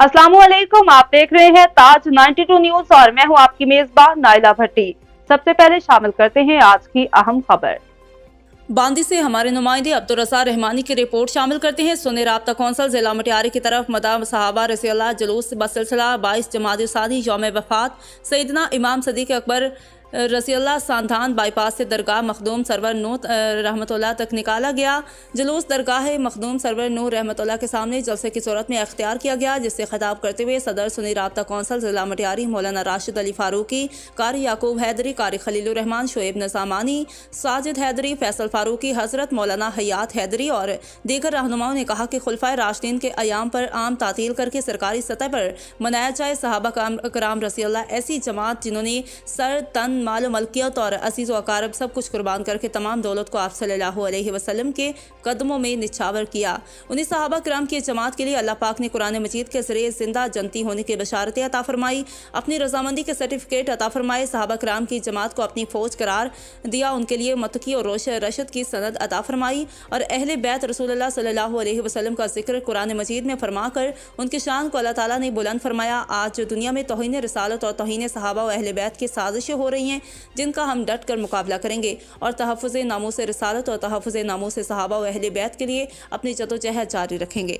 अस्सलामुअलैकुम, आप देख रहे हैं ताज 92 न्यूज और मैं हूं आपकी मेजबान नाइला भट्टी। सबसे पहले शामिल करते हैं आज की अहम खबर। बांदी से हमारे नुमाइंदे अब्दुल रज़ाक रहमानी की रिपोर्ट शामिल करते हैं। सुन्नी राब्ता कौंसिल जिला मटियारी की तरफ मदाम सहाबा रज़ियल्लाह जुलूस बसिलसिला 22 जमादी सादी यौम वफ़ात सैयदना इमाम सदीक अकबर रज़ियल्लाह सांधान बाईपास से दरगाह मखदूम सरवर नूर रहमतुल्लाह तक निकाला गया। जुलूस दरगाह मखदूम सरवर नूर रहमतुल्लाह के सामने जलसे की सूरत में अख्तियार किया गया, जिससे खिताब करते हुए सदर सुन्नी राब्ता कौंसिल जिला मटियारी मौलाना राशिद अली फारूकी, कारी याकूब हैदरी, कारी खलीलुर रहमान, शोएब नज़ामानी, साजिद हैदरी, फैसल फारूकी, हजरत मौलाना हयात हैदरी और दीगर रहनुमाओं ने कहा कि खुलफाए राशिदीन के अयाम पर आम तातील करके सरकारी सतह पर मनाया जाए। सहाबा कराम रज़ियल्लाह ऐसी जमात जिन्होंने सर तन माल मलकियत और अजीज़ व अकारब सब कुछ कुर्बान करके तमाम दौलत को आप सल्लल्लाहु अलैहि वसल्लम के कदमों में निछावर किया। उन्हीं सहाबा कराम की जमात के लिए अल्लाह पाक ने कुरान मजीद के ज़रिए जिंदा जनती होने की बशारतें अता फरमाई, अपनी रजामंदी के सर्टिफिकेट अता फरमाए। सहाबा कराम की जमात को अपनी फ़ौज करार दिया, उनके लिए मतकी और रशद की सनद अता फरमाई और अहले बैत रसूलुल्लाह सल्लल्लाहु अलैहि वसल्लम का जिक्र कुरान मजीद में फरमाकर उनकी शान को अल्लाह ताला ने बुलंद फरमाया। आज दुनिया में तौहीन रिसालत और तौहीन सहाबा व अहले बैत की साजिशें हो रही हैं, जिनका हम डट कर मुकाबला करेंगे और तहफ़्फ़ुज़ नामूस रिसालत और तहफ़्फ़ुज़ नामूस सहाबा व अहले बैत के लिए अपनी जदोजहद जारी रखेंगे।